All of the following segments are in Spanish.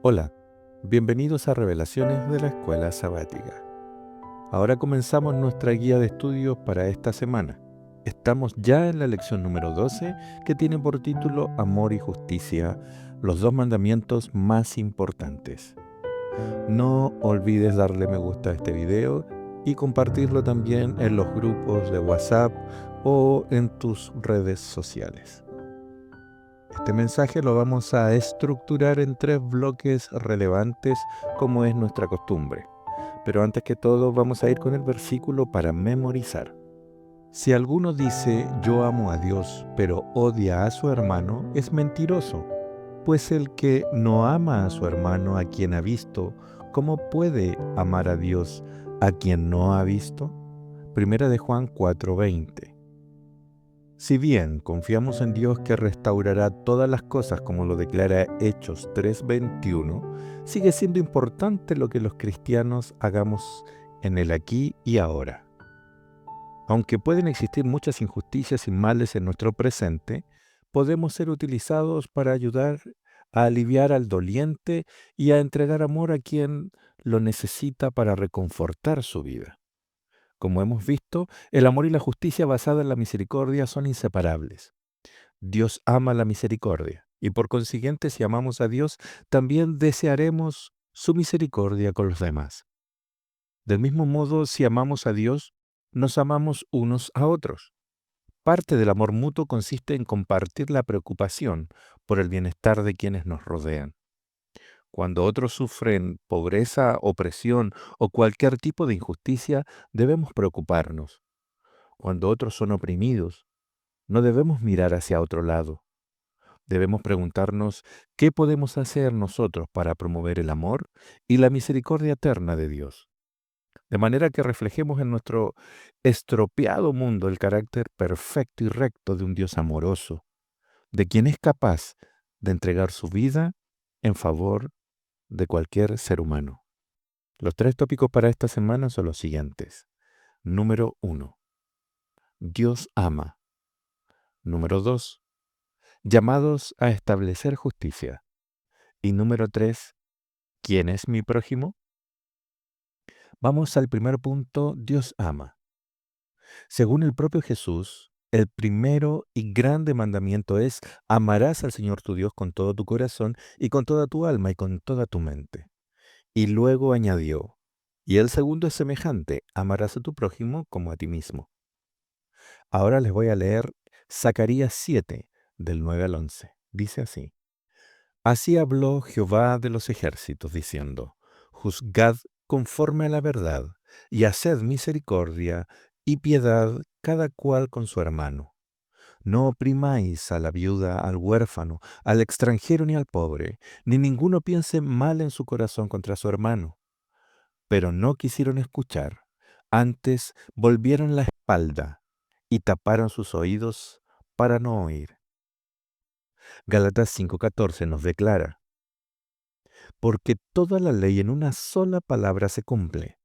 Hola, bienvenidos a Revelaciones de la Escuela Sabática. Ahora comenzamos nuestra guía de estudios para esta semana. Estamos ya en la lección número 12 que tiene por título Amor y Justicia, los dos mandamientos más importantes. No olvides darle me gusta a este video y compartirlo también en los grupos de WhatsApp o en tus redes sociales. Este mensaje lo vamos a estructurar en 3 bloques relevantes como es nuestra costumbre. Pero antes que todo vamos a ir con el versículo para memorizar. Si alguno dice yo amo a Dios, pero odia a su hermano, es mentiroso. Pues el que no ama a su hermano a quien ha visto, ¿cómo puede amar a Dios a quien no ha visto? Primera de Juan 4:20. Si bien confiamos en Dios que restaurará todas las cosas como lo declara Hechos 3:21, sigue siendo importante lo que los cristianos hagamos en el aquí y ahora. Aunque pueden existir muchas injusticias y males en nuestro presente, podemos ser utilizados para ayudar a aliviar al doliente y a entregar amor a quien lo necesita para reconfortar su vida. Como hemos visto, el amor y la justicia basada en la misericordia son inseparables. Dios ama la misericordia y por consiguiente si amamos a Dios, también desearemos su misericordia con los demás. Del mismo modo, si amamos a Dios, nos amamos unos a otros. Parte del amor mutuo consiste en compartir la preocupación por el bienestar de quienes nos rodean. Cuando otros sufren pobreza, opresión o cualquier tipo de injusticia, debemos preocuparnos. Cuando otros son oprimidos, no debemos mirar hacia otro lado. Debemos preguntarnos qué podemos hacer nosotros para promover el amor y la misericordia eterna de Dios, de manera que reflejemos en nuestro estropeado mundo el carácter perfecto y recto de un Dios amoroso, de quien es capaz de entregar su vida en favor de cualquier ser humano. Los 3 tópicos para esta semana son los siguientes. Número 1. Dios ama. Número 2. Llamados a establecer justicia. Y número 3. ¿Quién es mi prójimo? Vamos al primer punto, Dios ama. Según el propio Jesús, el primero y grande mandamiento es: amarás al Señor tu Dios con todo tu corazón y con toda tu alma y con toda tu mente. Y luego añadió, y el segundo es semejante: amarás a tu prójimo como a ti mismo. Ahora les voy a leer Zacarías 7, del 9 al 11. Dice así: Así habló Jehová de los ejércitos, diciendo: Juzgad conforme a la verdad, y haced misericordia y piedad cada cual con su hermano. No oprimáis a la viuda, al huérfano, al extranjero ni al pobre, ni ninguno piense mal en su corazón contra su hermano. Pero no quisieron escuchar, antes volvieron la espalda y taparon sus oídos para no oír. Gálatas 5:14 nos declara: Porque toda la ley en una sola palabra se cumple: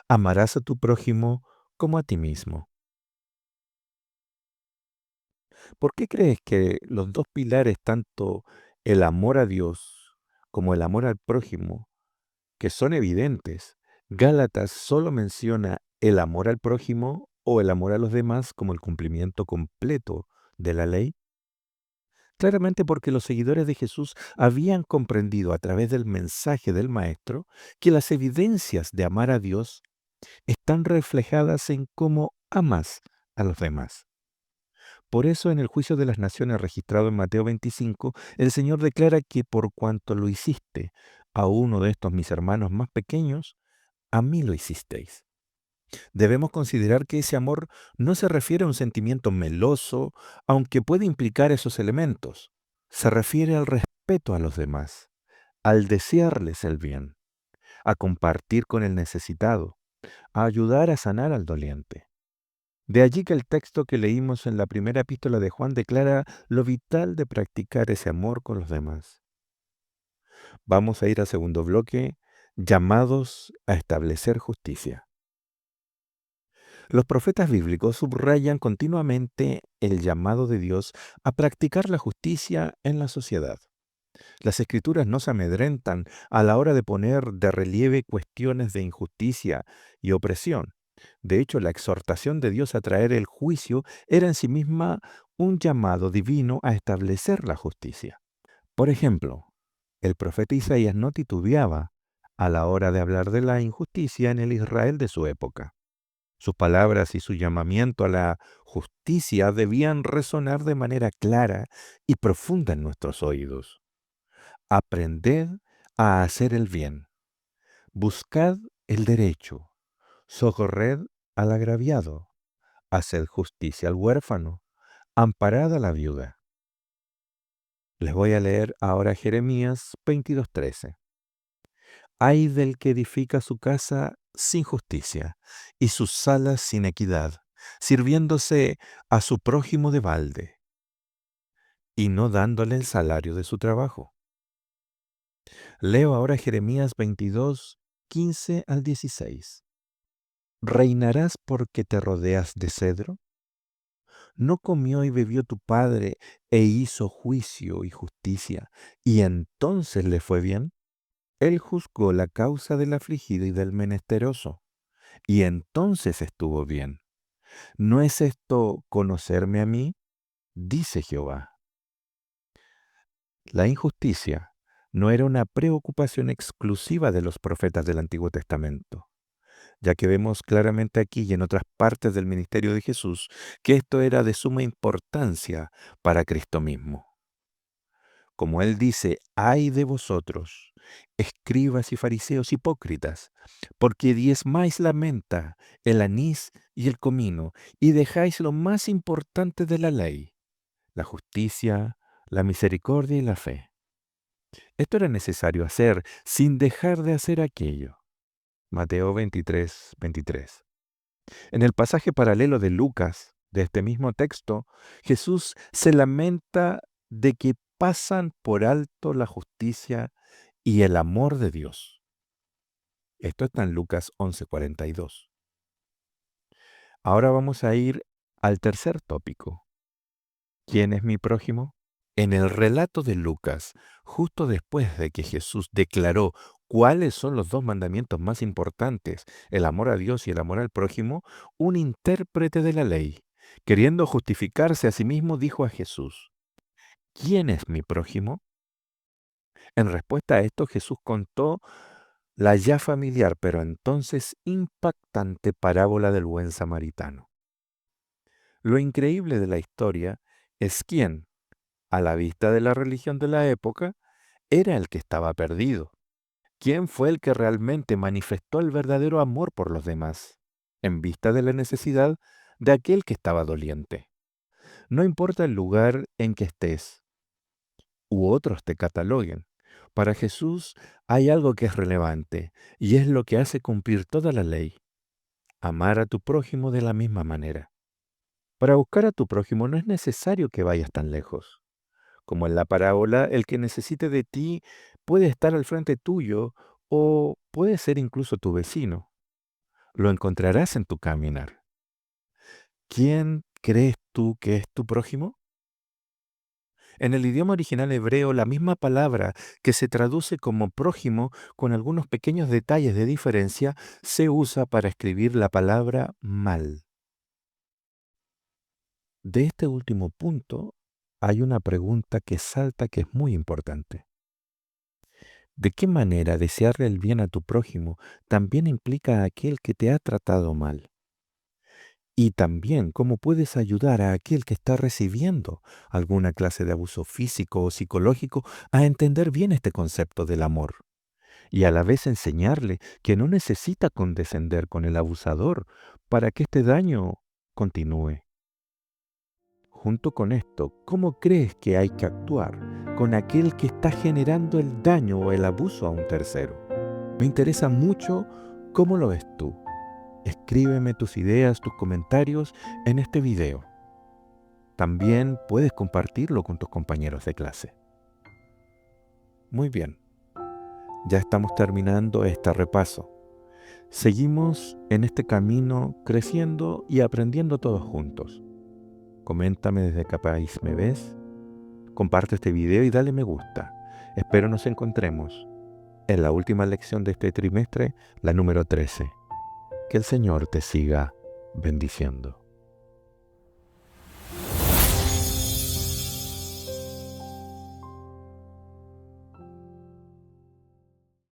amarás a tu prójimo como a ti mismo. ¿Por qué crees que los dos pilares, tanto el amor a Dios como el amor al prójimo, que son evidentes, Gálatas solo menciona el amor al prójimo o el amor a los demás como el cumplimiento completo de la ley? Claramente porque los seguidores de Jesús habían comprendido a través del mensaje del Maestro que las evidencias de amar a Dios están reflejadas en cómo amas a los demás. Por eso en el juicio de las naciones registrado en Mateo 25, el Señor declara que por cuanto lo hiciste a uno de estos mis hermanos más pequeños, a mí lo hicisteis. Debemos considerar que ese amor no se refiere a un sentimiento meloso, aunque puede implicar esos elementos. Se refiere al respeto a los demás, al desearles el bien, a compartir con el necesitado, a ayudar a sanar al doliente. De allí que el texto que leímos en la primera epístola de Juan declara lo vital de practicar ese amor con los demás. Vamos a ir al segundo bloque, llamados a establecer justicia. Los profetas bíblicos subrayan continuamente el llamado de Dios a practicar la justicia en la sociedad. Las escrituras no se amedrentan a la hora de poner de relieve cuestiones de injusticia y opresión. De hecho, la exhortación de Dios a traer el juicio era en sí misma un llamado divino a establecer la justicia. Por ejemplo, el profeta Isaías no titubeaba a la hora de hablar de la injusticia en el Israel de su época. Sus palabras y su llamamiento a la justicia debían resonar de manera clara y profunda en nuestros oídos. Aprended a hacer el bien, buscad el derecho, socorred al agraviado, haced justicia al huérfano, amparad a la viuda. Les voy a leer ahora Jeremías 22:13. Ay del que edifica su casa sin justicia y sus salas sin equidad, sirviéndose a su prójimo de balde y no dándole el salario de su trabajo. Leo ahora Jeremías 22:15 al 16. ¿Reinarás porque te rodeas de cedro? ¿No comió y bebió tu padre e hizo juicio y justicia, y entonces le fue bien? Él juzgó la causa del afligido y del menesteroso, y entonces estuvo bien. ¿No es esto conocerme a mí? Dice Jehová. La injusticia no era una preocupación exclusiva de los profetas del Antiguo Testamento, ya que vemos claramente aquí y en otras partes del ministerio de Jesús que esto era de suma importancia para Cristo mismo. Como él dice, ay de vosotros, escribas y fariseos hipócritas, porque diezmáis la menta, el anís y el comino, y dejáis lo más importante de la ley, la justicia, la misericordia y la fe. Esto era necesario hacer sin dejar de hacer aquello. Mateo 23:23. En el pasaje paralelo de Lucas, de este mismo texto, Jesús se lamenta de que pasan por alto la justicia y el amor de Dios. Esto está en Lucas 11:42. Ahora vamos a ir al tercer tópico. ¿Quién es mi prójimo? En el relato de Lucas, justo después de que Jesús declaró cuáles son los dos mandamientos más importantes, el amor a Dios y el amor al prójimo, un intérprete de la ley, queriendo justificarse a sí mismo, dijo a Jesús, ¿quién es mi prójimo? En respuesta a esto, Jesús contó la ya familiar, pero entonces impactante parábola del buen samaritano. Lo increíble de la historia es quién, a la vista de la religión de la época, era el que estaba perdido. ¿Quién fue el que realmente manifestó el verdadero amor por los demás, en vista de la necesidad de aquel que estaba doliente? No importa el lugar en que estés u otros te cataloguen. Para Jesús hay algo que es relevante y es lo que hace cumplir toda la ley: amar a tu prójimo de la misma manera. Para buscar a tu prójimo no es necesario que vayas tan lejos. Como en la parábola, el que necesite de ti puede estar al frente tuyo o puede ser incluso tu vecino. Lo encontrarás en tu caminar. ¿Quién crees tú que es tu prójimo? En el idioma original hebreo, la misma palabra que se traduce como prójimo con algunos pequeños detalles de diferencia se usa para escribir la palabra mal. De este último punto hay una pregunta que salta que es muy importante. ¿De qué manera desearle el bien a tu prójimo también implica a aquel que te ha tratado mal? Y también cómo puedes ayudar a aquel que está recibiendo alguna clase de abuso físico o psicológico a entender bien este concepto del amor. Y a la vez enseñarle que no necesita condescender con el abusador para que este daño continúe. Junto con esto, ¿cómo crees que hay que actuar con aquel que está generando el daño o el abuso a un tercero? Me interesa mucho cómo lo ves tú. Escríbeme tus ideas, tus comentarios en este video. También puedes compartirlo con tus compañeros de clase. Muy bien, ya estamos terminando este repaso. Seguimos en este camino creciendo y aprendiendo todos juntos. Coméntame desde qué país me ves, comparte este video y dale me gusta. Espero nos encontremos en la última lección de este trimestre, la número 13. Que el Señor te siga bendiciendo.